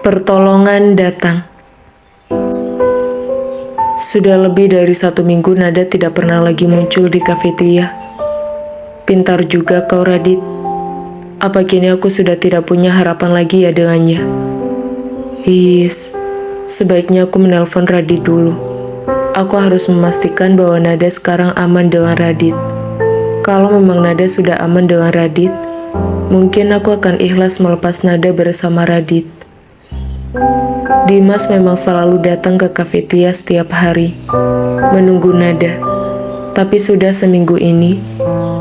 Pertolongan datang. Sudah lebih dari 1 minggu Nada tidak pernah lagi muncul di kafeteria. Pintar juga kau, Radit. Apa kini aku sudah tidak punya harapan lagi ya dengannya? Sebaiknya aku menelpon Radit dulu. Aku harus memastikan bahwa Nada sekarang aman dengan Radit. Kalau memang Nada sudah aman dengan Radit, mungkin aku akan ikhlas melepas Nada bersama Radit. Dimas memang selalu datang ke kafeteria setiap hari, menunggu Nada. Tapi sudah seminggu ini,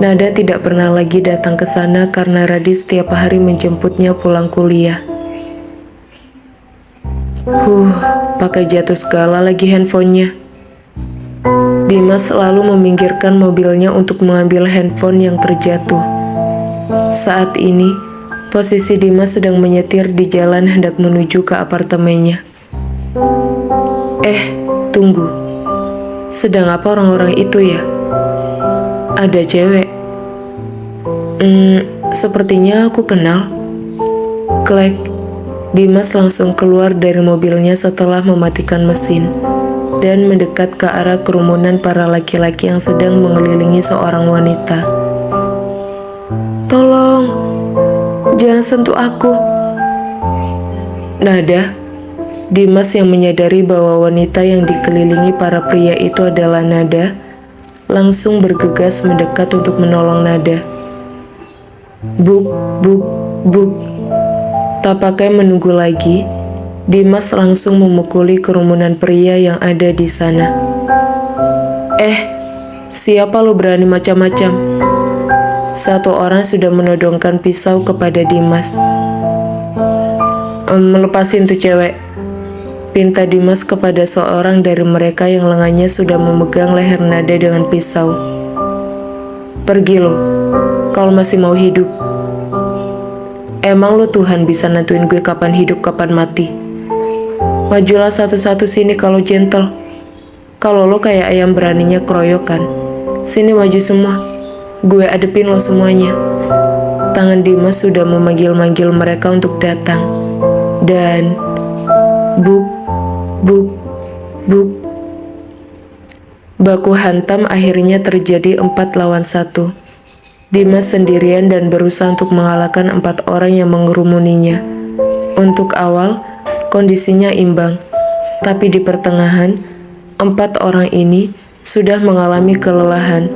Nada tidak pernah lagi datang ke sana karena Radit setiap hari menjemputnya pulang kuliah. Pakai jatuh segala lagi handphonenya. Dimas selalu meminggirkan mobilnya untuk mengambil handphone yang terjatuh. Saat ini, posisi Dimas sedang menyetir di jalan hendak menuju ke apartemennya. Tunggu. Sedang apa orang-orang itu ya? Ada cewek. Sepertinya aku kenal. Klek. Dimas langsung keluar dari mobilnya setelah mematikan mesin dan mendekat ke arah kerumunan para laki-laki yang sedang mengelilingi seorang wanita. Tolong, jangan sentuh aku. Nada. Dimas yang menyadari bahwa wanita yang dikelilingi para pria itu adalah Nada, langsung bergegas mendekat untuk menolong Nada. Buk. Tak pakai menunggu lagi, Dimas langsung memukuli kerumunan pria yang ada di sana. Siapa lo berani macam-macam? Satu orang sudah menodongkan pisau kepada Dimas. Melepasin tuh cewek, pinta Dimas kepada seorang dari mereka yang lengannya sudah memegang leher Nada dengan pisau. Pergi lo, kalau masih mau hidup. Emang lo Tuhan bisa nentuin gue kapan hidup kapan mati? Majulah satu-satu sini kalau gentle. Kalau lo kayak ayam beraninya keroyokan, sini maju semua. Gue adepin lo semuanya. Tangan Dimas sudah memanggil-manggil mereka untuk datang. Dan buk. Baku hantam akhirnya terjadi 4 lawan 1. Dimas sendirian dan berusaha untuk mengalahkan 4 orang yang mengerumuninya. Untuk awal, kondisinya imbang. Tapi di pertengahan, 4 orang ini sudah mengalami kelelahan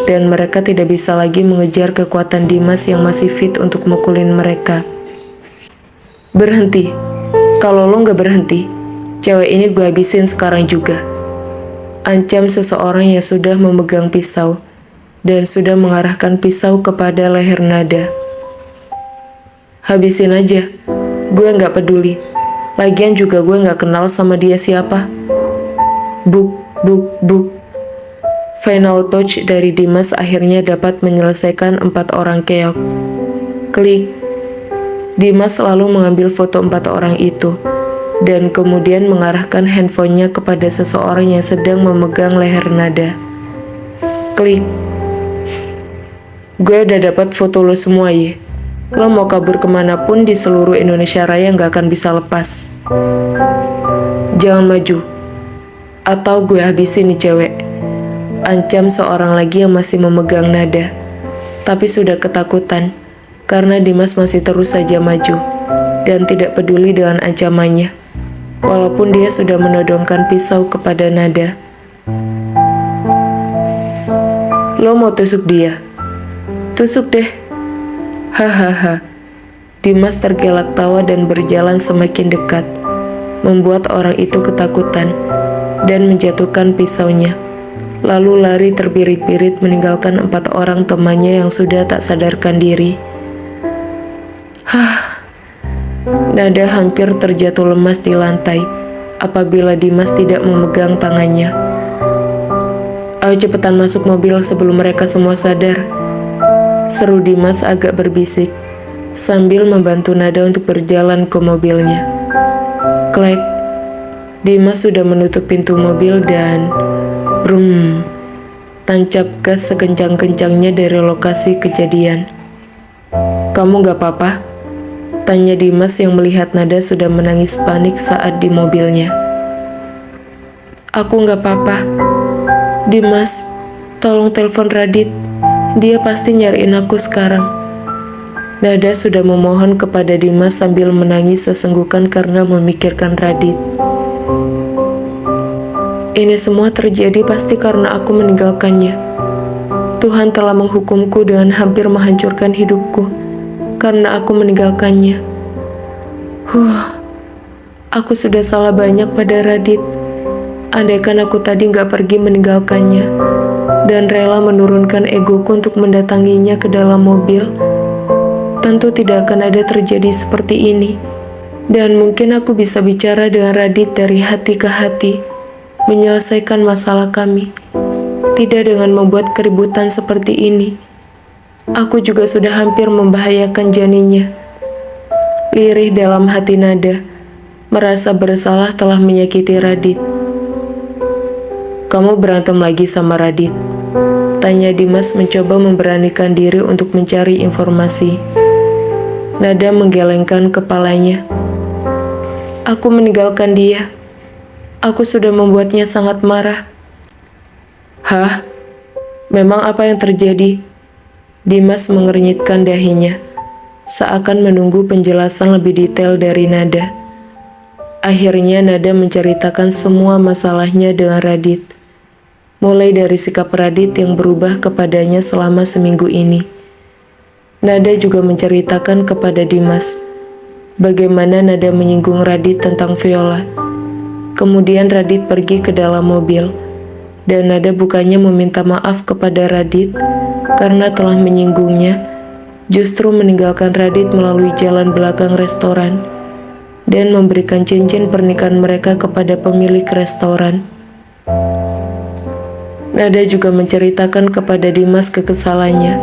dan mereka tidak bisa lagi mengejar kekuatan Dimas yang masih fit untuk mukulin mereka. Berhenti. Kalau lo nggak berhenti, cewek ini gue habisin sekarang juga. Ancam seseorang yang sudah memegang pisau dan sudah mengarahkan pisau kepada leher Nada. Habisin aja, gue nggak peduli. Lagian juga gue nggak kenal sama dia siapa. Buk. Final touch dari Dimas akhirnya dapat menyelesaikan 4 orang keok. Klik. Dimas lalu mengambil foto 4 orang itu dan kemudian mengarahkan handphonenya kepada seseorang yang sedang memegang leher Nada. Klik. Gue udah dapat foto lo semua ye. Lo mau kabur kemanapun di seluruh Indonesia Raya gak akan bisa lepas. Jangan maju, atau gue habisin nih cewek. Ancam seorang lagi yang masih memegang Nada, tapi sudah ketakutan karena Dimas masih terus saja maju dan tidak peduli dengan ancamannya, walaupun dia sudah menodongkan pisau kepada Nada. Lo mau tusuk dia? Tusuk deh. Hahaha. Dimas tergelak tawa dan berjalan semakin dekat, membuat orang itu ketakutan dan menjatuhkan pisaunya. Lalu lari terbirit-birit meninggalkan 4 orang temannya yang sudah tak sadarkan diri. Nada hampir terjatuh lemas di lantai apabila Dimas tidak memegang tangannya. Ayo cepetan masuk mobil sebelum mereka semua sadar, seru Dimas agak berbisik sambil membantu Nada untuk berjalan ke mobilnya. Klek. Dimas sudah menutup pintu mobil dan brum, tancap gas sekencang-kencangnya dari lokasi kejadian. Kamu gak apa-apa? Tanya Dimas yang melihat Nada sudah menangis panik saat di mobilnya. Aku nggak apa-apa. Dimas, tolong telepon Radit. Dia pasti nyariin aku sekarang. Nada sudah memohon kepada Dimas sambil menangis sesenggukan karena memikirkan Radit. Ini semua terjadi pasti karena aku meninggalkannya. Tuhan telah menghukumku dengan hampir menghancurkan hidupku karena aku meninggalkannya. Aku sudah salah banyak pada Radit. Andaikan aku tadi nggak pergi meninggalkannya dan rela menurunkan egoku untuk mendatanginya ke dalam mobil, tentu tidak akan ada terjadi seperti ini. Dan mungkin aku bisa bicara dengan Radit dari hati ke hati, menyelesaikan masalah kami, tidak dengan membuat keributan seperti ini. Aku juga sudah hampir membahayakan janinnya. Lirih dalam hati Nada, merasa bersalah telah menyakiti Radit. Kamu berantem lagi sama Radit? Tanya Dimas mencoba memberanikan diri untuk mencari informasi. Nada menggelengkan kepalanya. Aku meninggalkan dia. Aku sudah membuatnya sangat marah. Hah? Memang apa yang terjadi? Dimas mengernyitkan dahinya, seakan menunggu penjelasan lebih detail dari Nada. Akhirnya Nada menceritakan semua masalahnya dengan Radit. Mulai dari sikap Radit yang berubah kepadanya selama seminggu ini. Nada juga menceritakan kepada Dimas bagaimana Nada menyinggung Radit tentang Viola. Kemudian Radit pergi ke dalam mobil, dan Nada bukannya meminta maaf kepada Radit karena telah menyinggungnya, justru meninggalkan Radit melalui jalan belakang restoran dan memberikan cincin pernikahan mereka kepada pemilik restoran. Nada juga menceritakan kepada Dimas kekesalannya,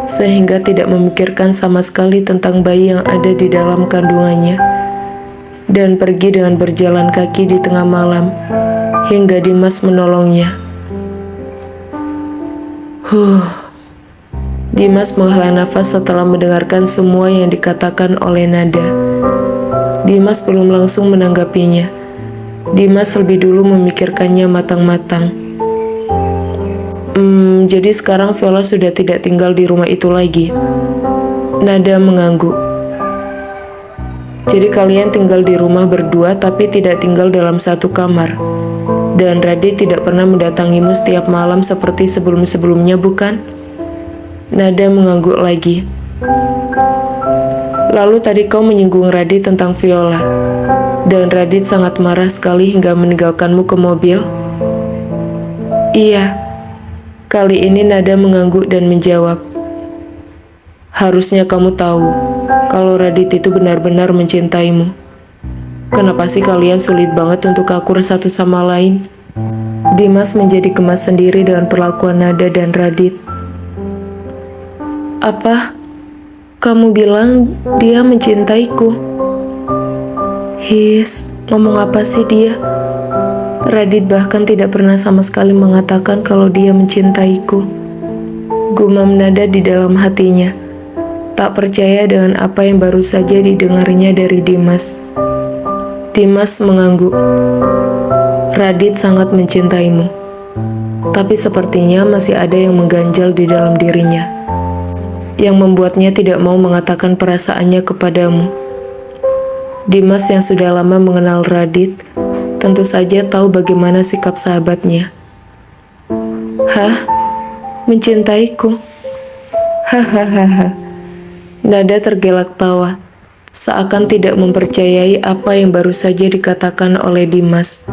sehingga tidak memikirkan sama sekali tentang bayi yang ada di dalam kandungannya, dan pergi dengan berjalan kaki di tengah malam, hingga Dimas menolongnya. Dimas menghela nafas setelah mendengarkan semua yang dikatakan oleh Nada. Dimas belum langsung menanggapinya. Dimas lebih dulu memikirkannya matang-matang. Jadi sekarang Viola sudah tidak tinggal di rumah itu lagi. Nada mengangguk. Jadi kalian tinggal di rumah berdua tapi tidak tinggal dalam satu kamar. Dan Radit tidak pernah mendatangimu setiap malam seperti sebelum-sebelumnya, bukan? Nada mengangguk lagi. Lalu tadi kau menyinggung Radit tentang Viola. Dan Radit sangat marah sekali hingga meninggalkanmu ke mobil. Iya. Kali ini Nada mengangguk dan menjawab. Harusnya kamu tahu kalau Radit itu benar-benar mencintaimu. Kenapa sih kalian sulit banget untuk akur satu sama lain? Dimas menjadi gemas sendiri dengan perlakuan Nada dan Radit. Apa? Kamu bilang dia mencintaiku? Ngomong apa sih dia? Radit bahkan tidak pernah sama sekali mengatakan kalau dia mencintaiku. Gumam Nada di dalam hatinya, tak percaya dengan apa yang baru saja didengarnya dari Dimas. Dimas mengangguk. Radit sangat mencintaimu, tapi sepertinya masih ada yang mengganjal di dalam dirinya, yang membuatnya tidak mau mengatakan perasaannya kepadamu. Dimas yang sudah lama mengenal Radit, tentu saja tahu bagaimana sikap sahabatnya. Hah? Mencintaiku? Hahaha. Nada tergelak tawa, seakan tidak mempercayai apa yang baru saja dikatakan oleh Dimas.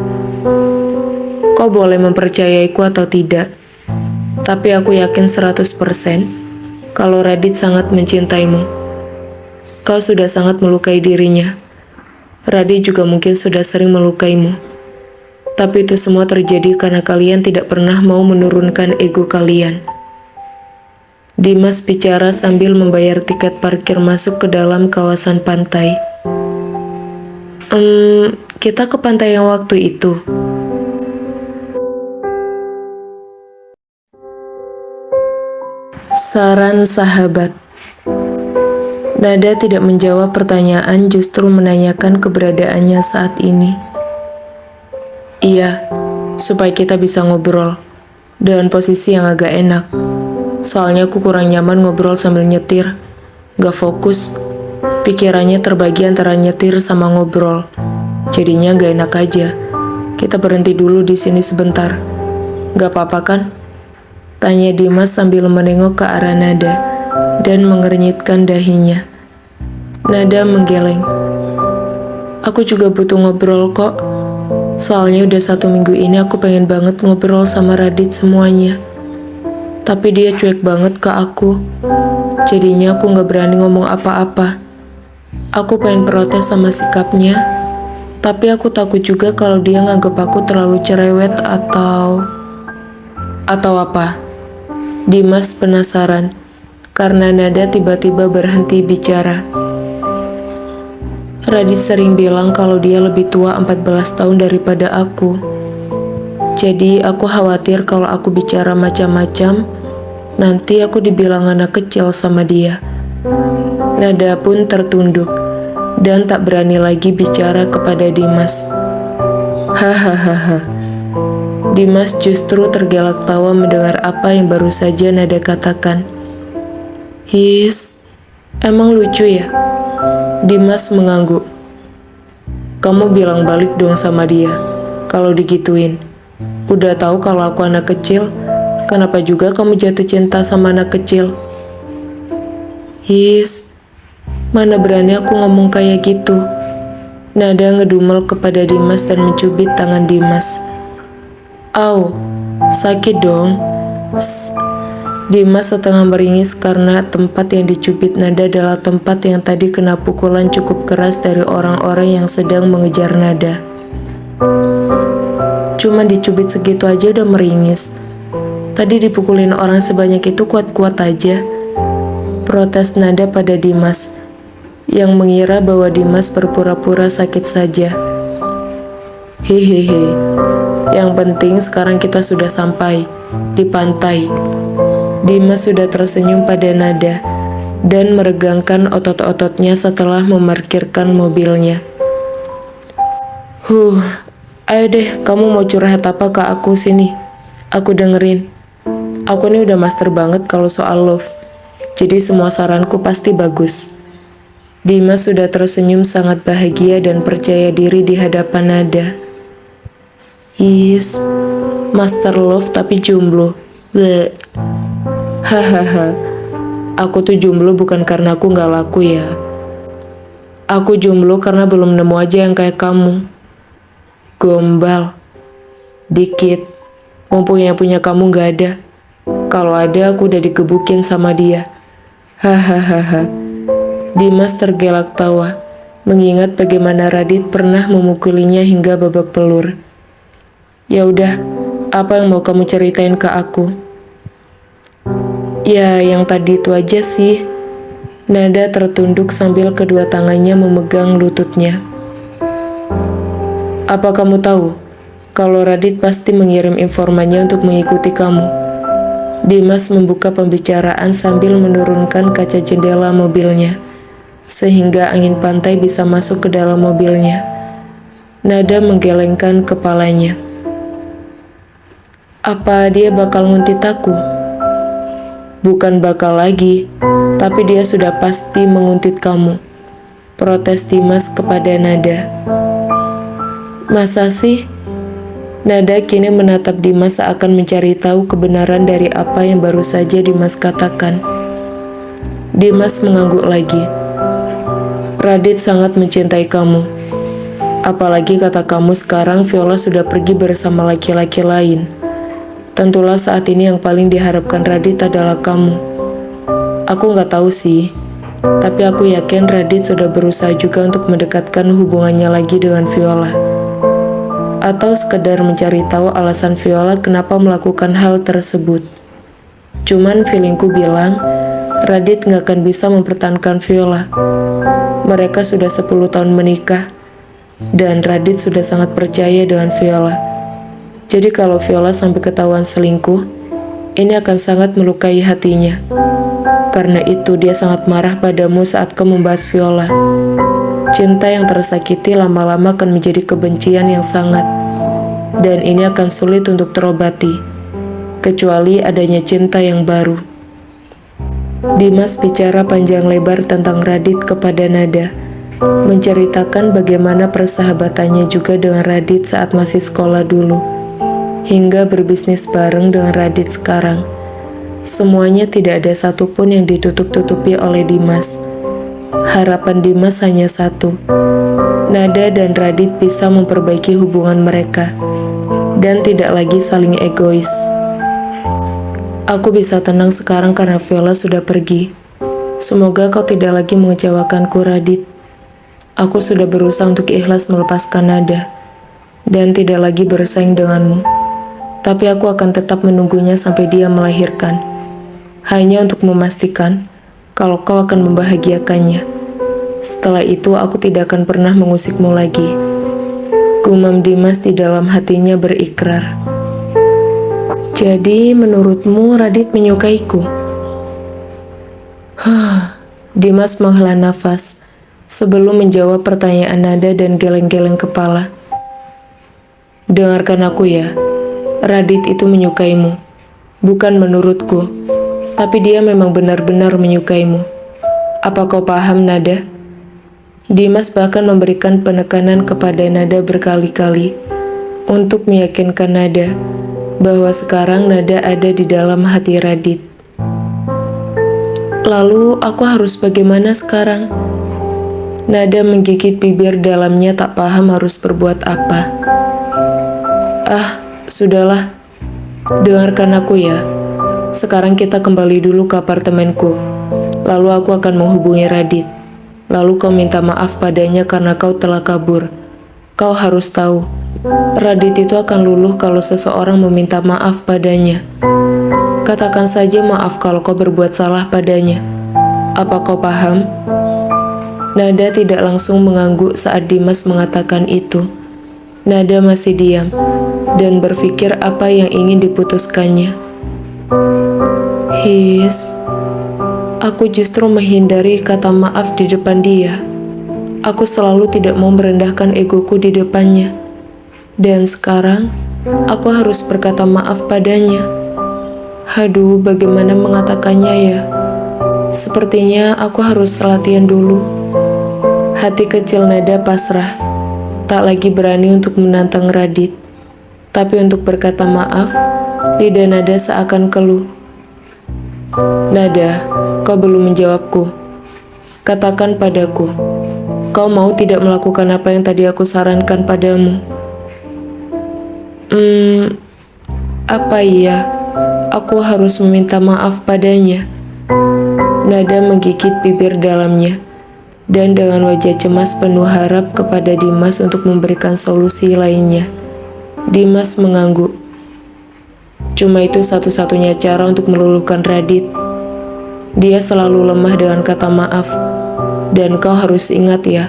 Kau boleh mempercayaiku atau tidak, tapi aku yakin 100% kalau Radit sangat mencintaimu. Kau sudah sangat melukai dirinya. Radit juga mungkin sudah sering melukaimu. Tapi itu semua terjadi karena kalian tidak pernah mau menurunkan ego kalian. Dimas bicara sambil membayar tiket parkir masuk ke dalam kawasan pantai. Kita ke pantai yang waktu itu. Saran sahabat. Nada tidak menjawab pertanyaan, justru menanyakan keberadaannya saat ini. Iya, supaya kita bisa ngobrol dengan posisi yang agak enak. Soalnya aku kurang nyaman ngobrol sambil nyetir. Gak fokus. Pikirannya terbagi antara nyetir sama ngobrol. Jadinya gak enak aja. Kita berhenti dulu di sini sebentar. Gak apa-apa kan? Tanya Dimas sambil menengok ke arah Nada dan mengernyitkan dahinya. Nada menggeleng. Aku juga butuh ngobrol kok. Soalnya udah 1 minggu ini aku pengen banget ngobrol sama Radit semuanya. Tapi dia cuek banget ke aku. Jadinya aku gak berani ngomong apa-apa. Aku pengen protes sama sikapnya. Tapi aku takut juga kalau dia nganggep aku terlalu cerewet atau apa? Dimas penasaran, karena Nada tiba-tiba berhenti bicara. Radit sering bilang kalau dia lebih tua 14 tahun daripada aku. Jadi aku khawatir kalau aku bicara macam-macam, nanti aku dibilang anak kecil sama dia. Nada pun tertunduk dan tak berani lagi bicara kepada Dimas. Hahaha. Dimas justru tergelak tawa mendengar apa yang baru saja Nada katakan. His, emang lucu ya? Dimas mengangguk. Kamu bilang balik dong sama dia, kalau digituin. Udah tahu kalau aku anak kecil, kenapa juga kamu jatuh cinta sama anak kecil? His, mana berani aku ngomong kayak gitu? Nada ngedumel kepada Dimas dan mencubit tangan Dimas. Au, sakit dong. Dimas setengah meringis karena tempat yang dicubit Nada adalah tempat yang tadi kena pukulan cukup keras dari orang-orang yang sedang mengejar Nada. Cuma dicubit segitu aja udah meringis. Tadi dipukulin orang sebanyak itu kuat-kuat aja. Protes Nada pada Dimas, yang mengira bahwa Dimas berpura-pura sakit saja. Hehehe, yang penting sekarang kita sudah sampai di pantai. Dimas sudah tersenyum pada Nada dan meregangkan otot-ototnya setelah memarkirkan mobilnya. Ayo deh, kamu mau curhat apa ke aku sini? Aku dengerin. Aku ini udah master banget kalau soal love, jadi semua saranku pasti bagus. Dimas sudah tersenyum sangat bahagia dan percaya diri di hadapan Nada. Master love tapi jomblo. Bleh. Hahaha, aku tuh jomblo bukan karena aku gak laku ya. Aku jomblo karena belum nemu aja yang kayak kamu. Gombal. Dikit. Mumpung yang punya kamu gak ada. Kalau ada aku udah digebukin sama dia. Hahaha. Dimas tergelak tawa, mengingat bagaimana Radit pernah memukulinya hingga babak belur. Ya udah, apa yang mau kamu ceritain ke aku? Ya, yang tadi itu aja sih. Nada tertunduk sambil kedua tangannya memegang lututnya. Apa kamu tahu kalau Radit pasti mengirim informannya untuk mengikuti kamu? Dimas membuka pembicaraan sambil menurunkan kaca jendela mobilnya, sehingga angin pantai bisa masuk ke dalam mobilnya. Nada menggelengkan kepalanya. Apa dia bakal nguntit aku? Bukan bakal lagi, tapi dia sudah pasti menguntit kamu. Protes Dimas kepada Nada. Masa sih? Nada kini menatap Dimas seakan mencari tahu kebenaran dari apa yang baru saja Dimas katakan. Dimas mengangguk lagi. Radit sangat mencintai kamu. Apalagi kata kamu sekarang Viola sudah pergi bersama laki-laki lain. Tentulah saat ini yang paling diharapkan Radit adalah kamu. Aku nggak tahu sih, tapi aku yakin Radit sudah berusaha juga untuk mendekatkan hubungannya lagi dengan Viola. Atau sekedar mencari tahu alasan Viola kenapa melakukan hal tersebut. Cuman feelingku bilang, Radit nggak akan bisa mempertahankan Viola. Mereka sudah 10 tahun menikah, dan Radit sudah sangat percaya dengan Viola. Jadi kalau Viola sampai ketahuan selingkuh, ini akan sangat melukai hatinya. Karena itu dia sangat marah padamu saat kau membahas Viola. Cinta yang tersakiti lama-lama akan menjadi kebencian yang sangat, dan ini akan sulit untuk terobati, kecuali adanya cinta yang baru. Dimas bicara panjang lebar tentang Radit kepada Nada, menceritakan bagaimana persahabatannya juga dengan Radit saat masih sekolah dulu, hingga berbisnis bareng dengan Radit sekarang. Semuanya tidak ada satupun yang ditutup-tutupi oleh Dimas. Harapan Dimas hanya satu, Nada dan Radit bisa memperbaiki hubungan mereka, dan tidak lagi saling egois. Aku bisa tenang sekarang karena Viola sudah pergi. Semoga kau tidak lagi mengecewakanku, Radit. Aku sudah berusaha untuk ikhlas melepaskan Nada, dan tidak lagi bersaing denganmu. Tapi aku akan tetap menunggunya sampai dia melahirkan, hanya untuk memastikan kalau kau akan membahagiakannya. Setelah itu aku tidak akan pernah mengusikmu lagi. Gumam Dimas di dalam hatinya berikrar. Jadi menurutmu Radit menyukaiku? Dimas menghela nafas sebelum menjawab pertanyaan Nada dan geleng-geleng kepala. Dengarkan aku ya, Radit itu menyukaimu. Bukan menurutku, tapi dia memang benar-benar menyukaimu. Apa kau paham, Nada? Dimas bahkan memberikan penekanan kepada Nada berkali-kali untuk meyakinkan Nada bahwa sekarang Nada ada di dalam hati Radit. Lalu aku harus bagaimana sekarang? Nada menggigit bibir dalamnya tak paham harus berbuat apa. Sudahlah. Dengarkan aku ya. Sekarang kita kembali dulu ke apartemenku. Lalu aku akan menghubungi Radit. Lalu kau minta maaf padanya karena kau telah kabur. Kau harus tahu, Radit itu akan luluh kalau seseorang meminta maaf padanya. Katakan saja maaf kalau kau berbuat salah padanya. Apa kau paham? Nada tidak langsung mengangguk saat Dimas mengatakan itu. Nada masih diam dan berpikir apa yang ingin diputuskannya. Aku justru menghindari kata maaf di depan dia. Aku selalu tidak mau merendahkan egoku di depannya. Dan sekarang, aku harus berkata maaf padanya. Aduh, bagaimana mengatakannya ya? Sepertinya aku harus latihan dulu. Hati kecil Nada pasrah, tak lagi berani untuk menantang Radit. Tapi untuk berkata maaf, lidah Nada seakan keluh. Nada, kau belum menjawabku. Katakan padaku, kau mau tidak melakukan apa yang tadi aku sarankan padamu? Apa iya? Aku harus meminta maaf padanya. Nada menggigit bibir dalamnya, dan dengan wajah cemas penuh harap kepada Dimas untuk memberikan solusi lainnya. Dimas mengangguk. Cuma itu satu-satunya cara untuk meluluhkan Radit. Dia selalu lemah dengan kata maaf. Dan kau harus ingat ya,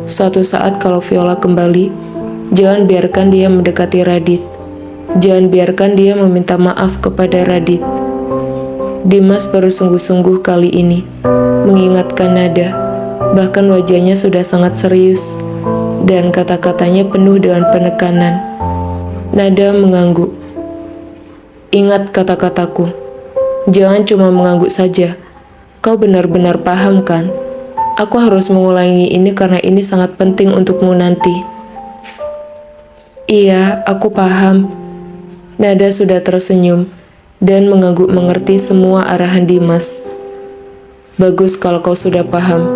suatu saat kalau Viola kembali, jangan biarkan dia mendekati Radit. Jangan biarkan dia meminta maaf kepada Radit. Dimas baru sungguh-sungguh kali ini mengingatkan Nada, bahkan wajahnya sudah sangat serius, dan kata-katanya penuh dengan penekanan. Nada mengangguk. Ingat kata-kataku, jangan cuma mengangguk saja. Kau benar-benar paham kan? Aku harus mengulangi ini karena ini sangat penting untukmu nanti. Iya, aku paham. Nada sudah tersenyum dan mengangguk mengerti semua arahan Dimas. Bagus kalau kau sudah paham.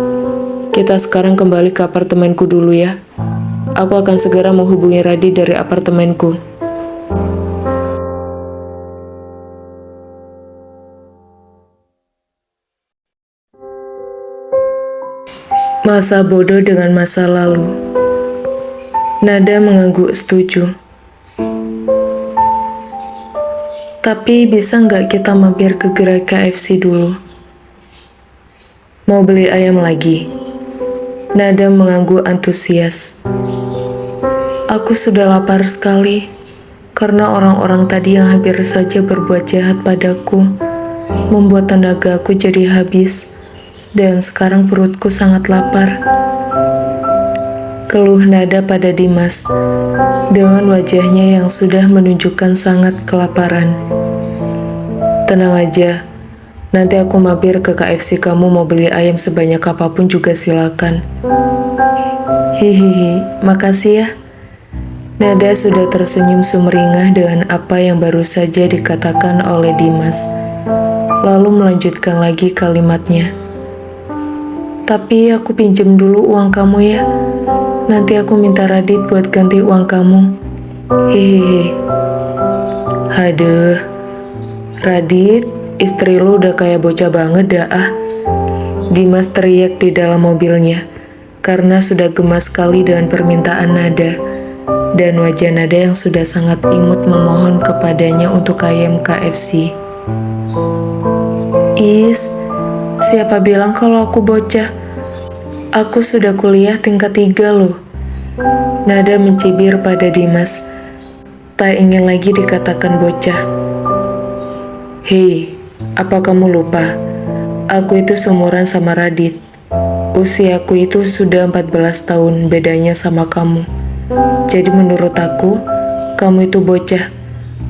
Kita sekarang kembali ke apartemenku dulu ya. Aku akan segera menghubungi Radit dari apartemenku. Masa bodoh dengan masa lalu. Nada mengangguk setuju. Tapi bisa nggak kita mampir ke gerai KFC dulu? Mau beli ayam lagi? Nada mengangguk antusias. Aku sudah lapar sekali. karena orang-orang tadi yang hampir saja berbuat jahat padaku, membuat tenagaku jadi habis, dan sekarang perutku sangat lapar. Keluh nada pada Dimas, dengan wajahnya yang sudah menunjukkan sangat kelaparan. Tenang aja, nanti aku mampir ke KFC, kamu mau beli ayam sebanyak apapun juga silakan. Hihihi, makasih ya. Nada sudah tersenyum sumringah dengan apa yang baru saja dikatakan oleh Dimas, lalu melanjutkan lagi kalimatnya. Tapi aku pinjem dulu uang kamu ya. Nanti aku minta Radit buat ganti uang kamu. Hehehe. Haduh, Radit, istri lu udah kayak bocah banget dah ah. Dimas teriak di dalam mobilnya, karena sudah gemas sekali dengan permintaan Nada, dan wajah Nada yang sudah sangat imut memohon kepadanya untuk ayam KFC. Siapa bilang kalau aku bocah? Aku sudah kuliah tingkat 3 loh. Nada mencibir pada Dimas, tak ingin lagi dikatakan bocah. Hei, apa kamu lupa? Aku itu seumuran sama Radit. Usiaku itu sudah 14 tahun bedanya sama kamu. Jadi menurut aku, kamu itu bocah.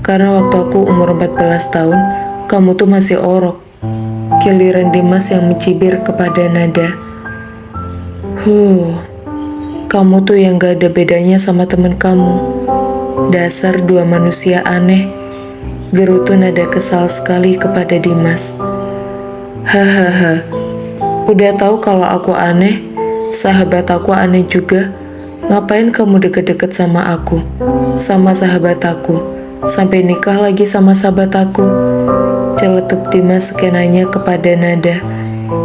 Karena waktu aku umur 14 tahun, kamu tuh masih orok. Giliran Dimas yang mencibir kepada Nada. Kamu tuh yang gak ada bedanya sama temen kamu. Dasar dua manusia aneh. Gerutu Nada kesal sekali kepada Dimas. Hahaha, udah tahu kalau aku aneh, sahabat aku aneh juga. Ngapain kamu deket-deket sama aku, sama sahabat aku, sampai nikah lagi sama sahabat aku? Celetuk Dimas skenanya kepada Nada,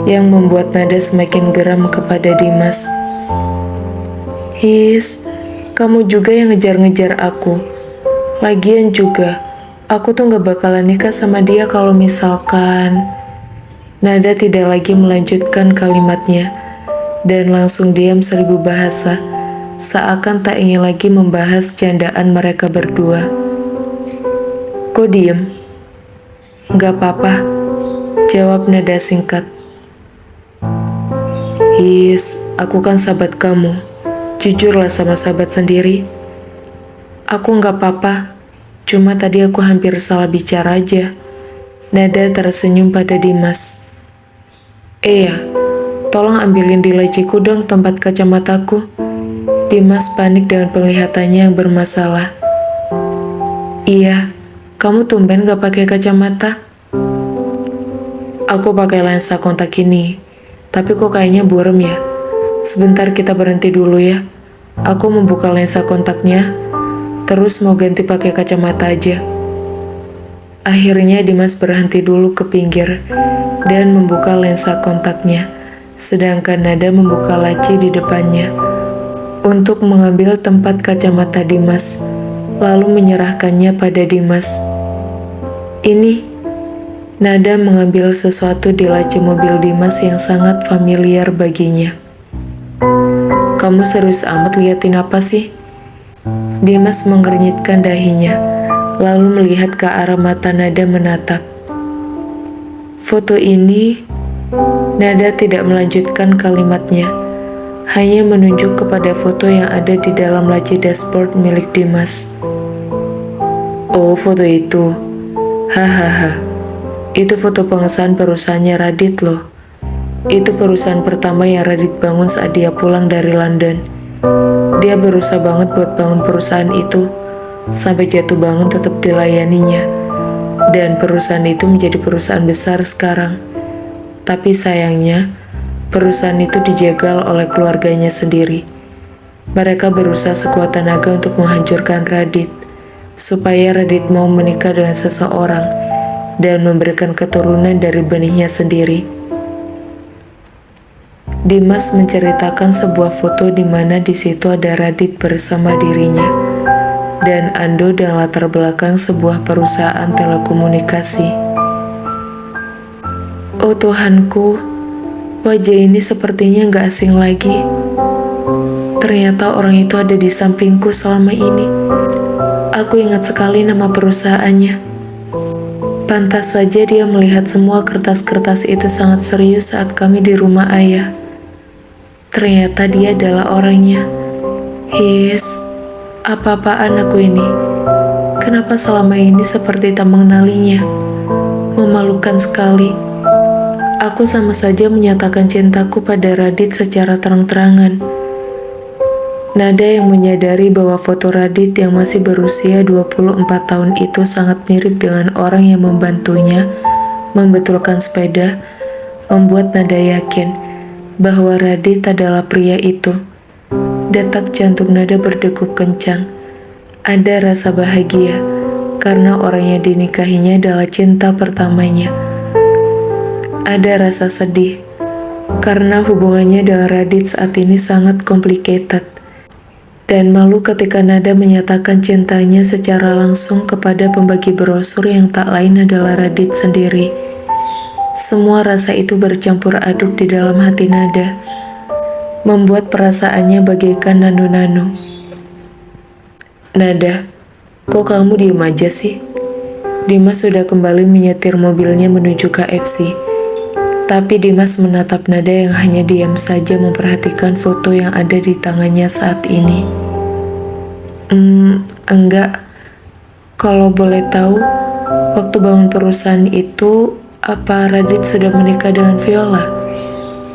yang membuat Nada semakin geram kepada Dimas. Kamu juga yang ngejar-ngejar aku. Lagian juga, aku tuh gak bakalan nikah sama dia kalau misalkan... Nada tidak lagi melanjutkan kalimatnya, dan langsung diam 1000 bahasa, seakan tak ingin lagi membahas candaan mereka berdua. Kok diem? Gak apa-apa, jawab Nada singkat. Aku kan sahabat kamu. Jujurlah sama sahabat sendiri. Aku gak apa-apa, cuma tadi aku hampir salah bicara aja. Nada tersenyum pada Dimas. Tolong ambilin di laciku dong tempat kacamataku. Dimas panik dengan penglihatannya yang bermasalah. Iya, kamu tumben gak pakai kacamata? Aku pakai lensa kontak ini, tapi kok kayaknya buram ya. Sebentar kita berhenti dulu ya. Aku membuka lensa kontaknya, terus mau ganti pakai kacamata aja. Akhirnya Dimas berhenti dulu ke pinggir dan membuka lensa kontaknya, sedangkan Nada membuka laci di depannya untuk mengambil tempat kacamata Dimas, lalu menyerahkannya pada Dimas. Ini, Nada mengambil sesuatu di laci mobil Dimas yang sangat familiar baginya. Kamu serius amat liatin apa sih? Dimas mengernyitkan dahinya, lalu melihat ke arah mata Nada menatap. Foto ini, Nada tidak melanjutkan kalimatnya, hanya menunjuk kepada foto yang ada di dalam laci dashboard milik Dimas. Oh, foto itu. Hahaha. Itu foto pengesahan perusahaannya Radit loh. Itu perusahaan pertama yang Radit bangun saat dia pulang dari London. Dia berusaha banget buat bangun perusahaan itu, sampai jatuh bangun tetap dilayaninya. Dan perusahaan itu menjadi perusahaan besar sekarang. Tapi sayangnya, perusahaan itu dijegal oleh keluarganya sendiri. Mereka berusaha sekuat tenaga untuk menghancurkan Radit, supaya Radit mau menikah dengan seseorang dan memberikan keturunan dari benihnya sendiri. Dimas menceritakan sebuah foto di mana di situ ada Radit bersama dirinya dan Ando dan latar belakang sebuah perusahaan telekomunikasi. Oh Tuhanku, wajah ini sepertinya gak asing lagi. Ternyata orang itu ada di sampingku selama ini. Aku ingat sekali nama perusahaannya. Pantas saja dia melihat semua kertas-kertas itu sangat serius saat kami di rumah ayah. Ternyata dia adalah orangnya. Apa-apaan aku ini? Kenapa selama ini seperti tak mengenalinya? Memalukan sekali. Aku sama saja menyatakan cintaku pada Radit secara terang-terangan. Nada yang menyadari bahwa foto Radit yang masih berusia 24 tahun itu sangat mirip dengan orang yang membantunya membetulkan sepeda, membuat Nada yakin bahwa Radit adalah pria itu. Detak jantung Nada berdegup kencang. Ada rasa bahagia karena orang yang dinikahinya adalah cinta pertamanya. Ada rasa sedih karena hubungannya dengan Radit saat ini sangat complicated. Dan malu ketika Nada menyatakan cintanya secara langsung kepada pembagi brosur yang tak lain adalah Radit sendiri. Semua rasa itu bercampur aduk di dalam hati Nada, membuat perasaannya bagaikan nano-nano. Nada, kok kamu diem aja sih? Dimas sudah kembali menyetir mobilnya menuju KFC. Tapi Dimas menatap Nada yang hanya diam saja memperhatikan foto yang ada di tangannya saat ini. Enggak. Kalau boleh tahu, waktu bangun perusahaan itu, apa Radit sudah menikah dengan Viola?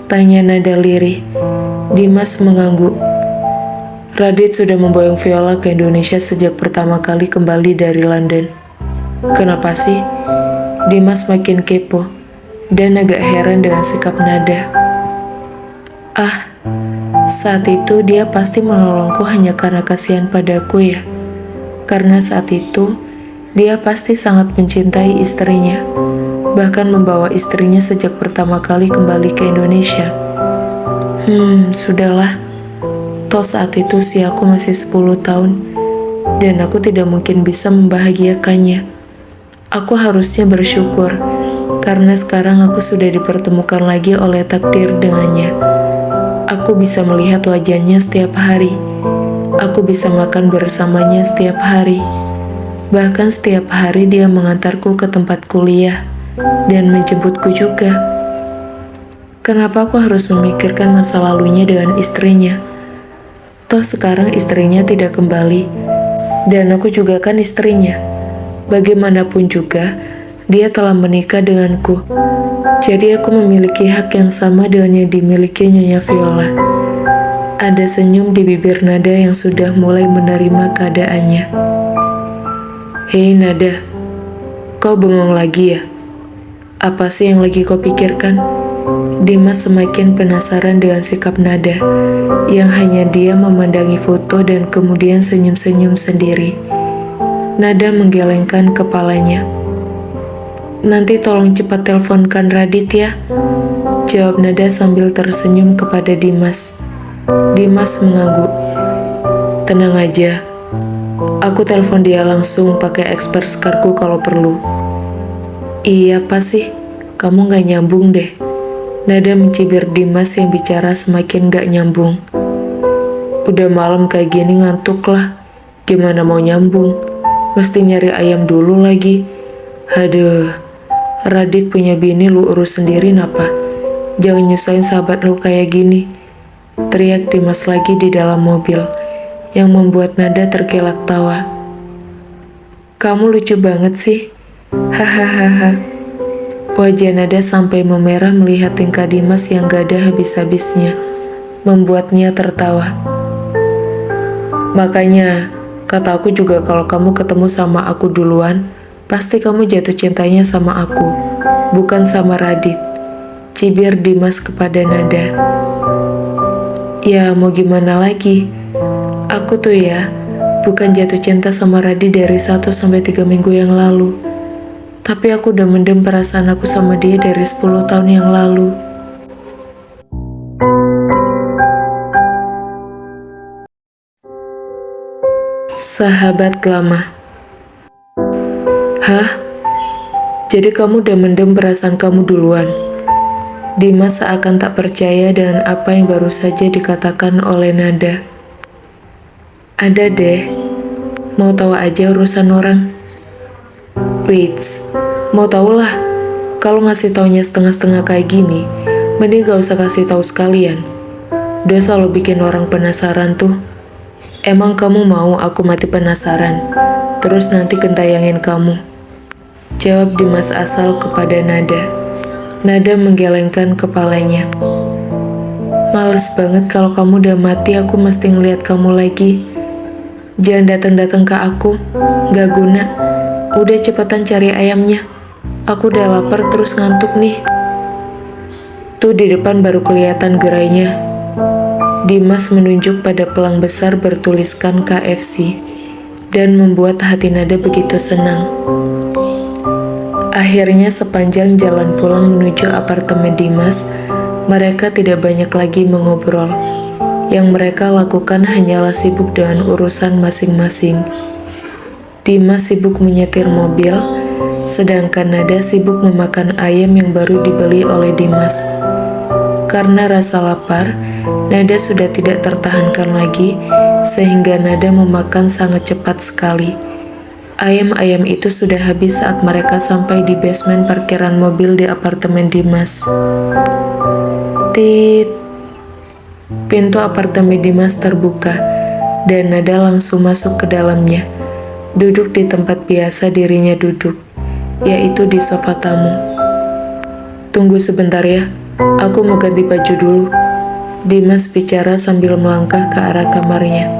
Tanya Nada lirih. Dimas mengangguk. Radit sudah memboyong Viola ke Indonesia sejak pertama kali kembali dari London. Kenapa sih? Dimas makin kepo dan agak heran dengan sikap Nada. Saat itu dia pasti menolongku hanya karena kasihan padaku ya. Karena saat itu dia pasti sangat mencintai istrinya, bahkan membawa istrinya sejak pertama kali kembali ke Indonesia. Sudahlah. Toh saat itu usiaku masih 10 tahun dan aku tidak mungkin bisa membahagiakannya. Aku harusnya bersyukur karena sekarang aku sudah dipertemukan lagi oleh takdir dengannya. Aku bisa melihat wajahnya setiap hari. Aku bisa makan bersamanya setiap hari. Bahkan setiap hari dia mengantarku ke tempat kuliah dan menjemputku juga. Kenapa aku harus memikirkan masa lalunya dengan istrinya? Toh sekarang istrinya tidak kembali, dan aku juga kan istrinya. Bagaimanapun juga, dia telah menikah denganku. Jadi aku memiliki hak yang sama dengan yang dimiliki Nyonya Viola. Ada senyum di bibir Nada yang sudah mulai menerima keadaannya. Hei Nada, kau bengong lagi ya? Apa sih yang lagi kau pikirkan? Dimas semakin penasaran dengan sikap Nada, yang hanya dia memandangi foto dan kemudian senyum-senyum sendiri. Nada menggelengkan kepalanya. Nanti tolong cepat teleponkan Radit ya, jawab Nada sambil tersenyum kepada Dimas. Dimas mengangguk. Tenang aja, aku telepon dia langsung pakai Express Cargo kalau perlu. Iya apa sih, kamu gak nyambung deh. Nada mencibir Dimas yang bicara semakin gak nyambung. Udah malam kayak gini ngantuk lah, gimana mau nyambung? Mesti nyari ayam dulu lagi. Aduh. Radit punya bini, lu urus sendiri napa? Jangan nyusahin sahabat lu kayak gini. Teriak Dimas lagi di dalam mobil, yang membuat Nada tergelak tawa. Kamu lucu banget sih. Hahaha. Wajah Nada sampai memerah melihat tingkah Dimas yang gak ada habis-habisnya, membuatnya tertawa. Makanya, kata aku juga kalau kamu ketemu sama aku duluan, pasti kamu jatuh cintanya sama aku, bukan sama Radit. Cibir Dimas kepada Nada. Ya mau gimana lagi? Aku tuh ya, bukan jatuh cinta sama Radit dari 1-3 minggu yang lalu. Tapi aku udah mendem perasaan aku sama dia dari 10 tahun yang lalu. Sahabat lama. Hah? Jadi kamu udah mendem perasaan kamu duluan? Dimas seakan tak percaya dengan apa yang baru saja dikatakan oleh Nada. Ada deh. Mau tahu aja urusan orang? Wait, mau tahu lah. Kalau ngasih taunya setengah-setengah kayak gini, mending gak usah kasih tahu sekalian. Udah selalu bikin orang penasaran tuh. Emang kamu mau aku mati penasaran, terus nanti gentayangin kamu? Jawab Dimas Asal kepada Nada. Nada menggelengkan kepalanya. Males banget kalau kamu udah mati aku mesti ngeliat kamu lagi. Jangan datang-datang ke aku, gak guna. Udah cepetan cari ayamnya. Aku udah lapar terus ngantuk nih. Tuh di depan baru kelihatan gerainya. Dimas menunjuk pada pelang besar bertuliskan KFC dan membuat hati Nada begitu senang. Akhirnya sepanjang jalan pulang menuju apartemen Dimas, mereka tidak banyak lagi mengobrol. Yang mereka lakukan hanyalah sibuk dengan urusan masing-masing. Dimas sibuk menyetir mobil, sedangkan Nada sibuk memakan ayam yang baru dibeli oleh Dimas. Karena rasa lapar, Nada sudah tidak tertahankan lagi, sehingga Nada memakan sangat cepat sekali. Ayam-ayam itu sudah habis saat mereka sampai di basement parkiran mobil di apartemen Dimas. Tit. Pintu apartemen Dimas terbuka, dan Nada langsung masuk ke dalamnya. Duduk di tempat biasa dirinya duduk, yaitu di sofa tamu. Tunggu sebentar ya, aku mau ganti baju dulu. Dimas bicara sambil melangkah ke arah kamarnya.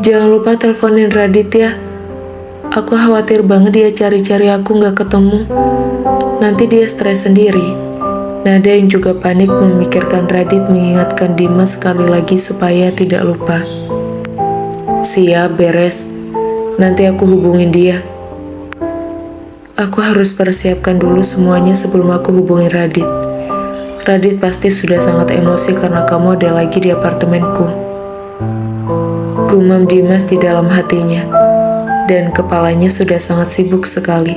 Jangan lupa teleponin Radit ya. Aku khawatir banget dia cari-cari aku gak ketemu. Nanti dia stres sendiri. Nada yang juga panik memikirkan Radit mengingatkan Dimas sekali lagi supaya tidak lupa. Siap, beres. Nanti aku hubungin dia. Aku harus persiapkan dulu semuanya sebelum aku hubungin Radit. Radit pasti sudah sangat emosi karena kamu ada lagi di apartemenku. Gumam Dimas di dalam hatinya, dan kepalanya sudah sangat sibuk sekali,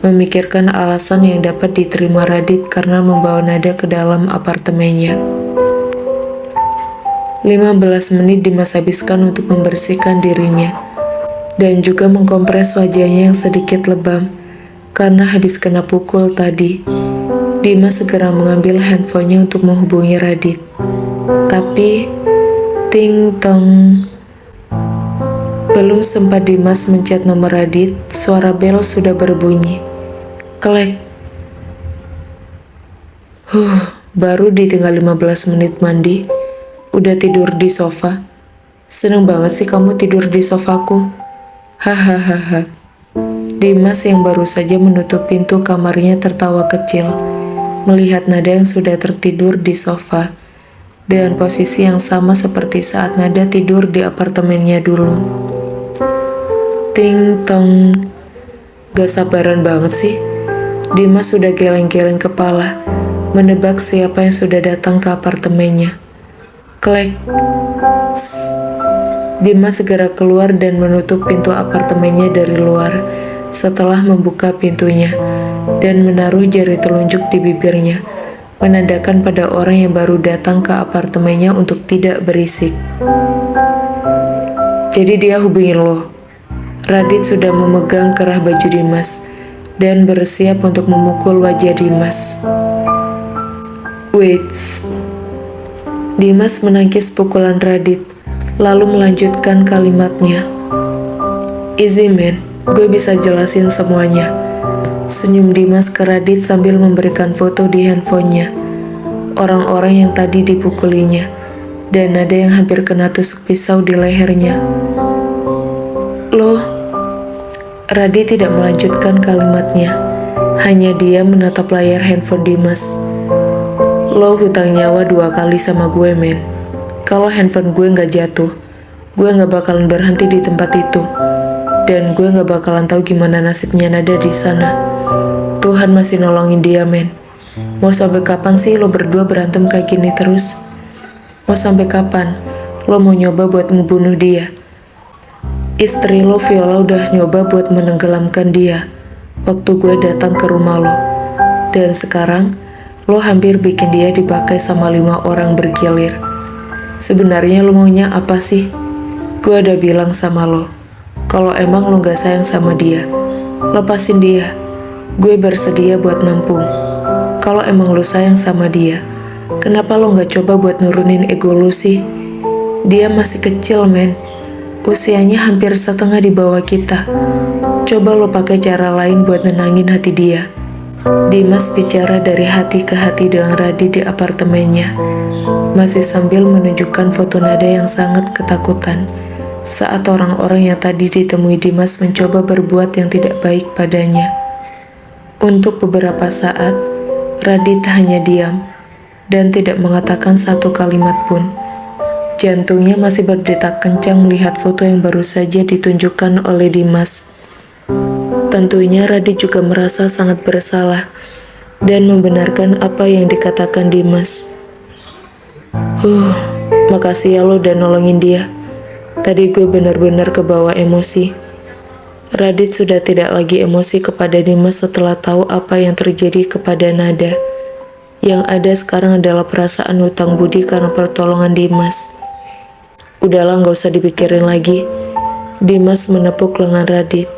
memikirkan alasan yang dapat diterima Radit karena membawa Nada ke dalam apartemennya. 15 menit Dimas habiskan untuk membersihkan dirinya, dan juga mengkompres wajahnya yang sedikit lebam, karena habis kena pukul tadi. Dimas segera mengambil handphonenya untuk menghubungi Radit. Tapi, ting tong. Belum sempat Dimas mencet nomor Radit, suara bel sudah berbunyi. Klek. Baru ditinggal 15 menit mandi, udah tidur di sofa. Seneng banget sih kamu tidur di sofaku. Hahaha. Dimas yang baru saja menutup pintu kamarnya tertawa kecil, melihat Nada yang sudah tertidur di sofa, dengan posisi yang sama seperti saat Nada tidur di apartemennya dulu. Ting tong. Gak sabaran banget sih. Dimas sudah geleng-geleng kepala, menebak siapa yang sudah datang ke apartemennya. Klek. Dimas segera keluar dan menutup pintu apartemennya dari luar setelah membuka pintunya dan menaruh jari telunjuk di bibirnya, menandakan pada orang yang baru datang ke apartemennya untuk tidak berisik. Jadi dia hubungin lo. Radit sudah memegang kerah baju Dimas dan bersiap untuk memukul wajah Dimas. Wait. Dimas menangkis pukulan Radit, lalu melanjutkan kalimatnya. Easy man, gue bisa jelasin semuanya. Senyum Dimas ke Radit sambil memberikan foto di handphonenya. Orang-orang yang tadi dipukulinya, dan ada yang hampir kena tusuk pisau di lehernya. Loh, Radit tidak melanjutkan kalimatnya. Hanya dia menatap layar handphone Dimas. Lo hutang nyawa 2 kali sama gue, men. Kalau handphone gue nggak jatuh, gue nggak bakalan berhenti di tempat itu, dan gue nggak bakalan tahu gimana nasibnya Nada di sana. Tuhan masih nolongin dia, men. Mau sampai kapan sih lo berdua berantem kayak gini terus? Mau sampai kapan lo mau nyoba buat ngebunuh dia? Istri lo Viola udah nyoba buat menenggelamkan dia waktu gue datang ke rumah lo, dan sekarang lo hampir bikin dia dipakai sama 5 orang bergilir. Sebenarnya lo maunya apa sih? Gue udah bilang sama lo, Kalau emang lo gak sayang sama dia, lepasin dia. Gue bersedia buat nampung. Kalau emang lo sayang sama dia, kenapa lo gak coba buat nurunin ego lo sih? Dia masih kecil, men. Usianya hampir setengah di bawah kita. Coba lo pakai cara lain buat nenangin hati dia. Dimas bicara dari hati ke hati dengan Radit di apartemennya, masih sambil menunjukkan foto Nada yang sangat ketakutan saat orang-orang yang tadi ditemui Dimas mencoba berbuat yang tidak baik padanya. Untuk beberapa saat, Radit hanya diam dan tidak mengatakan satu kalimat pun. Jantungnya masih berdetak kencang melihat foto yang baru saja ditunjukkan oleh Dimas. Tentunya Radit juga merasa sangat bersalah dan membenarkan apa yang dikatakan Dimas. Makasih ya lo udah nolongin dia. Tadi gue benar-benar kebawa emosi. Radit sudah tidak lagi emosi kepada Dimas setelah tahu apa yang terjadi kepada Nada. Yang ada sekarang adalah perasaan hutang budi karena pertolongan Dimas. Udahlah, gak usah dipikirin lagi. Dimas menepuk lengan Radit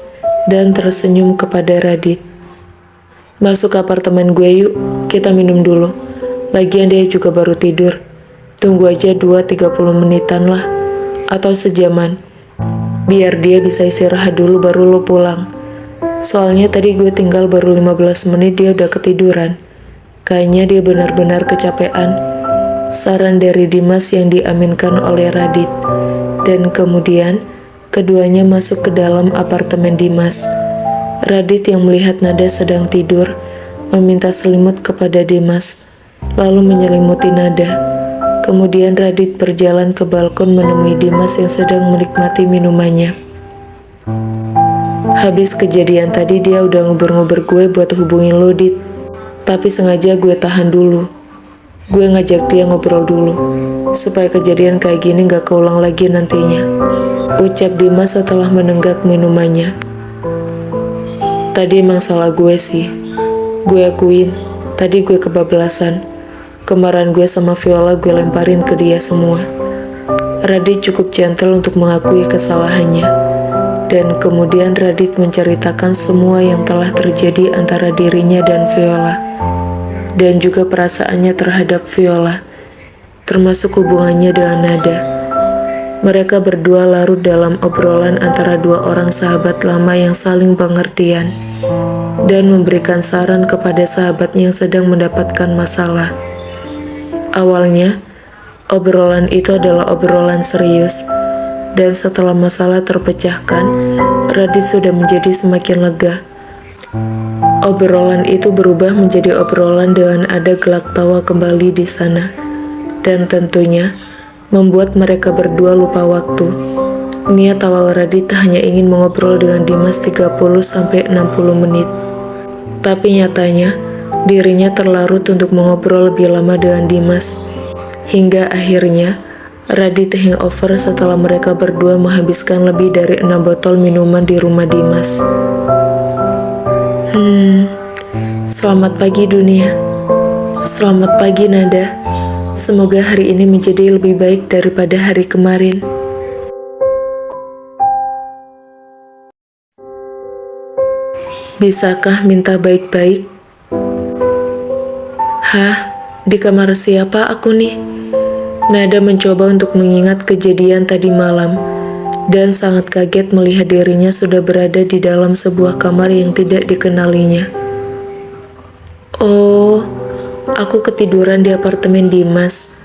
dan tersenyum kepada Radit. Masuk ke apartemen gue yuk, kita minum dulu. Lagian dia juga baru tidur. Tunggu aja 2-30 menitan lah, atau sejaman. Biar dia bisa istirahat dulu baru lo pulang. Soalnya tadi gue tinggal baru 15 menit dia udah ketiduran. Kayaknya dia benar-benar kecapean. Saran dari Dimas yang diaminkan oleh Radit. Dan kemudian, keduanya masuk ke dalam apartemen Dimas. Radit yang melihat Nada sedang tidur, meminta selimut kepada Dimas, lalu menyelimuti Nada. Kemudian Radit berjalan ke balkon menemui Dimas yang sedang menikmati minumannya. Habis kejadian tadi dia udah nguber-nguber gue buat hubungin lo, Dit. Tapi sengaja gue tahan dulu. Gue ngajak dia ngobrol dulu, supaya kejadian kayak gini gak keulang lagi nantinya. Ucap Dimas setelah menenggak minumannya. Tadi emang salah gue sih. Gue akuin, tadi gue kebablasan. Kemarahan gue sama Viola gue lemparin ke dia semua. Radit cukup gentle untuk mengakui kesalahannya. Dan kemudian Radit menceritakan semua yang telah terjadi antara dirinya dan Viola. Dan juga perasaannya terhadap Viola, termasuk hubungannya dengan Nada. Mereka berdua larut dalam obrolan antara dua orang sahabat lama yang saling pengertian dan memberikan saran kepada sahabatnya yang sedang mendapatkan masalah. Awalnya, obrolan itu adalah obrolan serius, dan setelah masalah terpecahkan, Radit sudah menjadi semakin lega. Obrolan itu berubah menjadi obrolan dengan ada gelak tawa kembali di sana, dan tentunya membuat mereka berdua lupa waktu. Niat awal Radit hanya ingin mengobrol dengan Dimas 30-60 menit, tapi nyatanya dirinya terlarut untuk mengobrol lebih lama dengan Dimas, hingga akhirnya Radit hangover setelah mereka berdua menghabiskan lebih dari 6 botol minuman di rumah Dimas. Selamat pagi dunia. Selamat pagi Nada. Semoga hari ini menjadi lebih baik daripada hari kemarin. Bisakah minta baik-baik? Hah? Di kamar siapa aku nih? Nada mencoba untuk mengingat kejadian tadi malam, dan sangat kaget melihat dirinya sudah berada di dalam sebuah kamar yang tidak dikenalinya. Oh, aku ketiduran di apartemen Dimas.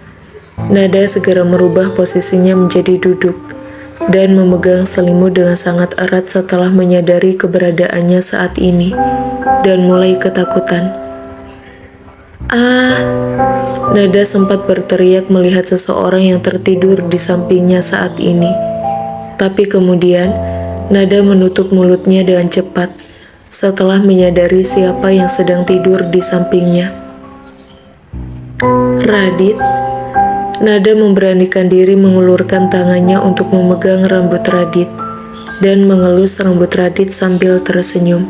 Nada segera merubah posisinya menjadi duduk, dan memegang selimut dengan sangat erat setelah menyadari keberadaannya saat ini, dan mulai ketakutan. Nada sempat berteriak melihat seseorang yang tertidur di sampingnya saat ini. Tapi kemudian, Nada menutup mulutnya dengan cepat setelah menyadari siapa yang sedang tidur di sampingnya. Radit. Nada memberanikan diri mengulurkan tangannya untuk memegang rambut Radit dan mengelus rambut Radit sambil tersenyum.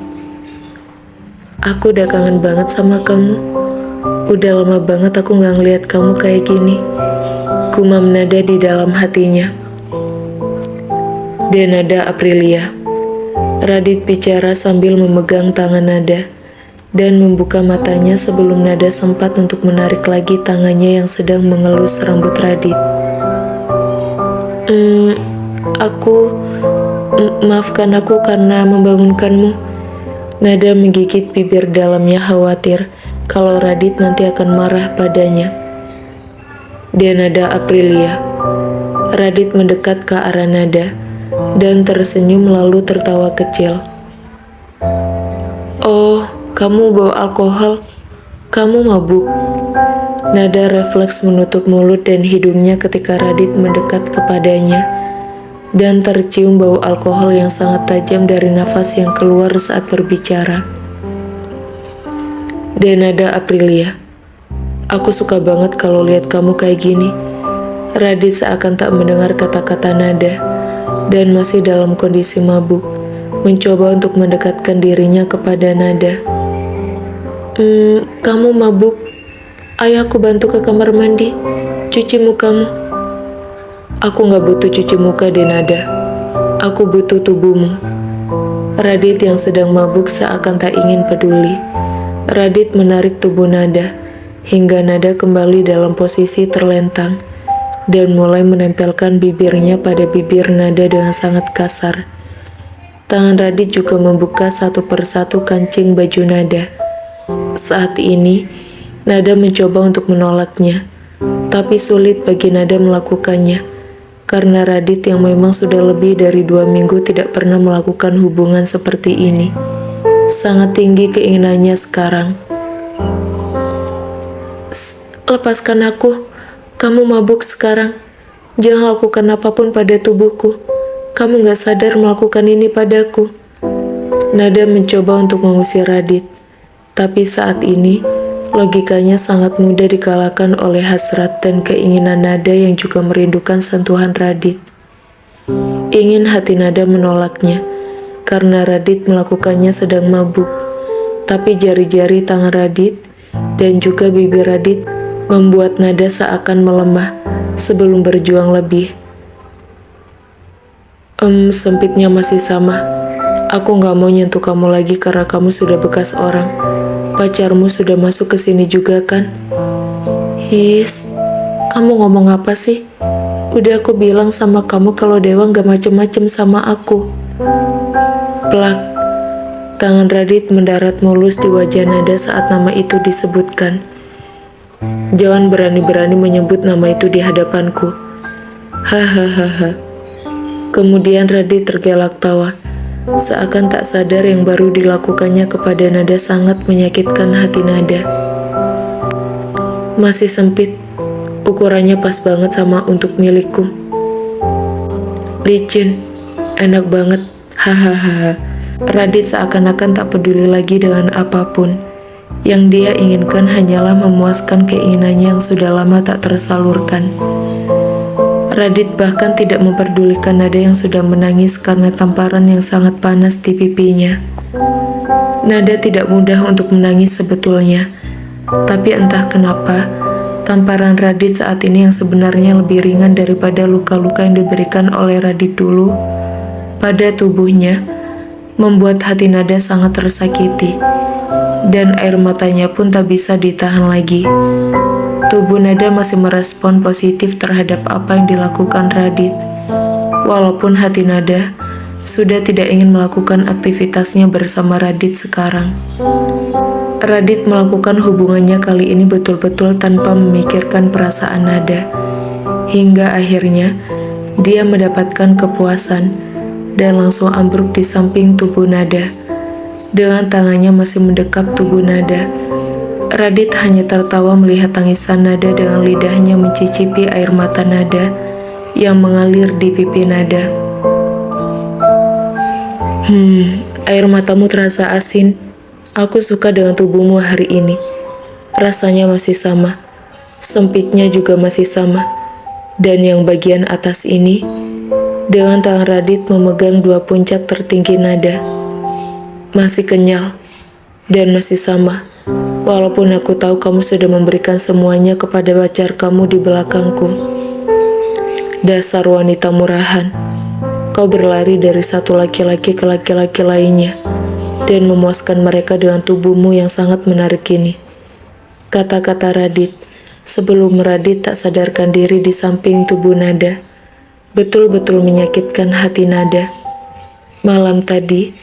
Aku udah kangen banget sama kamu. Udah lama banget aku gak ngeliat kamu kayak gini, gumam Nada di dalam hatinya. Denada Aprilia. Radit bicara sambil memegang tangan Nada dan membuka matanya sebelum Nada sempat untuk menarik lagi tangannya yang sedang mengelus rambut Radit. Maafkan aku karena membangunkanmu. Nada menggigit bibir dalamnya khawatir kalau Radit nanti akan marah padanya. Denada Aprilia. Radit mendekat ke arah Nada dan tersenyum lalu tertawa kecil. Oh, kamu bawa alkohol? Kamu mabuk? Nada refleks menutup mulut dan hidungnya ketika Radit mendekat kepadanya dan tercium bau alkohol yang sangat tajam dari nafas yang keluar saat berbicara. Denada Aprilia. Aku suka banget kalau lihat kamu kayak gini. Radit seakan tak mendengar kata-kata Nada dan masih dalam kondisi mabuk, mencoba untuk mendekatkan dirinya kepada Nada. Kamu mabuk? Ayo aku bantu ke kamar mandi, cuci mukamu. Aku gak butuh cuci muka, Denada. Aku butuh tubuhmu. Radit yang sedang mabuk seakan tak ingin peduli. Radit menarik tubuh Nada hingga Nada kembali dalam posisi terlentang dan mulai menempelkan bibirnya pada bibir Nada dengan sangat kasar. Tangan Radit juga membuka satu persatu kancing baju Nada. Saat ini, Nada mencoba untuk menolaknya, tapi sulit bagi Nada melakukannya karena Radit yang memang sudah lebih dari 2 minggu tidak pernah melakukan hubungan seperti ini. Sangat tinggi keinginannya sekarang. Lepaskan aku. Kamu mabuk sekarang. Jangan lakukan apapun pada tubuhku. Kamu gak sadar melakukan ini padaku. Nada mencoba untuk mengusir Radit. Tapi saat ini, logikanya sangat mudah dikalahkan oleh hasrat dan keinginan Nada yang juga merindukan sentuhan Radit. Ingin hati Nada menolaknya, karena Radit melakukannya sedang mabuk. Tapi jari-jari tangan Radit dan juga bibir Radit membuat Nada seakan melemah sebelum berjuang lebih. Sempitnya masih sama. Aku gak mau nyentuh kamu lagi karena kamu sudah bekas orang. Pacarmu sudah masuk ke sini juga kan? His, kamu ngomong apa sih? Udah aku bilang sama kamu kalau Dewa gak macem-macem sama aku. Plak. Tangan Radit mendarat mulus di wajah Nada saat nama itu disebutkan. Jangan berani-berani menyebut nama itu di hadapanku. Hahaha. Kemudian Radit tergelak tawa. Seakan tak sadar yang baru dilakukannya kepada Nada sangat menyakitkan hati Nada. Masih sempit, ukurannya pas banget sama untuk milikku. Licin, enak banget, hahaha. Radit seakan-akan tak peduli lagi dengan apapun. Yang dia inginkan hanyalah memuaskan keinginannya yang sudah lama tak tersalurkan. Radit bahkan tidak memperdulikan Nada yang sudah menangis karena tamparan yang sangat panas di pipinya. Nada tidak mudah untuk menangis sebetulnya, tapi entah kenapa, tamparan Radit saat ini yang sebenarnya lebih ringan daripada luka-luka yang diberikan oleh Radit dulu pada tubuhnya, membuat hati Nada sangat tersakiti, dan air matanya pun tak bisa ditahan lagi. Tubuh Nada masih merespon positif terhadap apa yang dilakukan Radit, walaupun hati Nada sudah tidak ingin melakukan aktivitasnya bersama Radit sekarang. Radit melakukan hubungannya kali ini betul-betul tanpa memikirkan perasaan Nada, hingga akhirnya dia mendapatkan kepuasan dan langsung ambruk di samping tubuh Nada. Dengan tangannya masih mendekap tubuh Nada, Radit hanya tertawa melihat tangisan Nada dengan lidahnya mencicipi air mata Nada yang mengalir di pipi Nada. Air matamu terasa asin. Aku suka dengan tubuhmu hari ini. Rasanya masih sama. Sempitnya juga masih sama. Dan yang bagian atas ini, dengan tangan Radit memegang 2 puncak tertinggi Nada. Masih kenyal. Dan masih sama. Walaupun aku tahu kamu sudah memberikan semuanya kepada pacar kamu di belakangku. Dasar wanita murahan. kau berlari dari satu laki-laki ke laki-laki lainnya dan memuaskan mereka dengan tubuhmu yang sangat menarik ini. Kata-kata Radit sebelum Radit tak sadarkan diri di samping tubuh Nada betul-betul menyakitkan hati Nada. Malam tadi,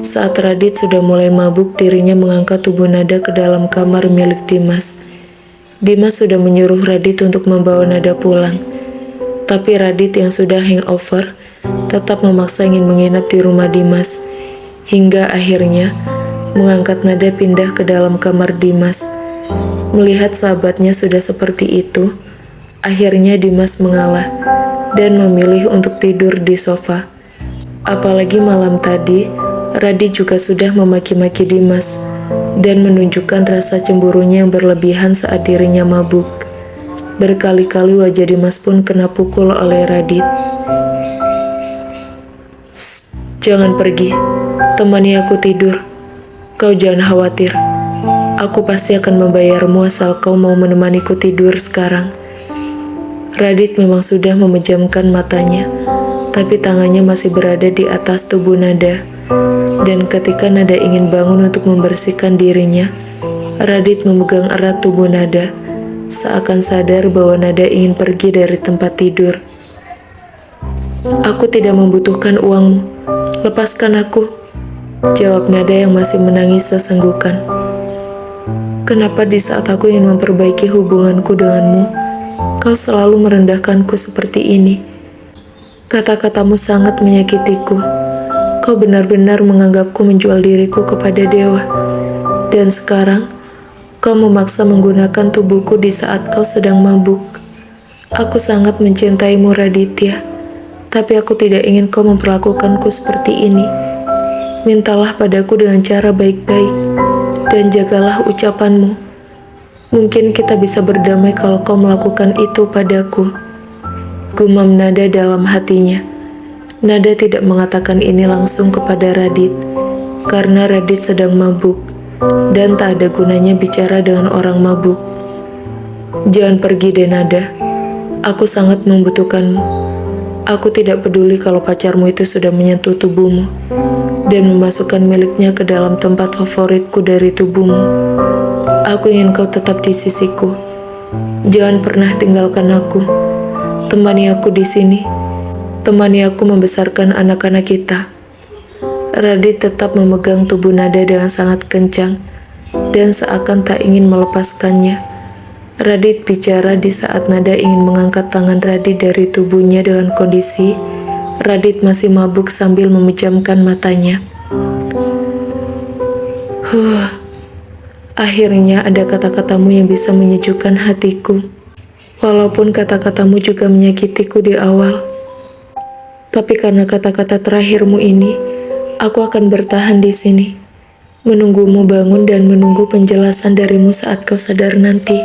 saat Radit sudah mulai mabuk, dirinya mengangkat tubuh Nada ke dalam kamar milik Dimas. Dimas sudah menyuruh Radit untuk membawa Nada pulang. Tapi Radit yang sudah hangover tetap memaksa ingin menginap di rumah Dimas. Hingga akhirnya mengangkat Nada pindah ke dalam kamar Dimas. Melihat sahabatnya sudah seperti itu, akhirnya Dimas mengalah dan memilih untuk tidur di sofa. Apalagi malam tadi, Radit juga sudah memaki-maki Dimas dan menunjukkan rasa cemburunya yang berlebihan saat dirinya mabuk. Berkali-kali wajah Dimas pun kena pukul oleh Radit. Jangan pergi, temani aku tidur. Kau jangan khawatir. Aku pasti akan membayarmu asal kau mau menemaniku tidur sekarang. Radit memang sudah memejamkan matanya, tapi tangannya masih berada di atas tubuh Nada. Dan ketika Nada ingin bangun untuk membersihkan dirinya, Radit memegang erat tubuh Nada, seakan sadar bahwa Nada ingin pergi dari tempat tidur. Aku tidak membutuhkan uangmu, lepaskan aku, jawab Nada yang masih menangis sesenggukan. Kenapa di saat aku ingin memperbaiki hubunganku denganmu, kau selalu merendahkanku seperti ini? Kata-katamu sangat menyakitiku. Kau benar-benar menganggapku menjual diriku kepada dewa. Dan sekarang, kau memaksa menggunakan tubuhku di saat kau sedang mabuk. Aku sangat mencintaimu, Raditya. Tapi aku tidak ingin kau memperlakukanku seperti ini. Mintalah padaku dengan cara baik-baik, dan jagalah ucapanmu. Mungkin kita bisa berdamai kalau kau melakukan itu padaku. Gumam Nada dalam hatinya. Nada tidak mengatakan ini langsung kepada Radit, karena Radit sedang mabuk, dan tak ada gunanya bicara dengan orang mabuk. Jangan pergi deh Nada, aku sangat membutuhkanmu. Aku tidak peduli kalau pacarmu itu sudah menyentuh tubuhmu, dan memasukkan miliknya ke dalam tempat favoritku dari tubuhmu. Aku ingin kau tetap di sisiku. Jangan pernah tinggalkan aku. Temani aku di sini. Temani aku membesarkan anak-anak kita. Radit tetap memegang tubuh Nada dengan sangat kencang dan seakan tak ingin melepaskannya. Radit bicara di saat Nada ingin mengangkat tangan Radit dari tubuhnya dengan kondisi Radit masih mabuk sambil memejamkan matanya. Akhirnya ada kata-katamu yang bisa menyejukkan hatiku. Walaupun kata-katamu juga menyakitiku di awal. Tapi karena kata-kata terakhirmu ini, aku akan bertahan di sini, menunggumu bangun dan menunggu penjelasan darimu saat kau sadar nanti.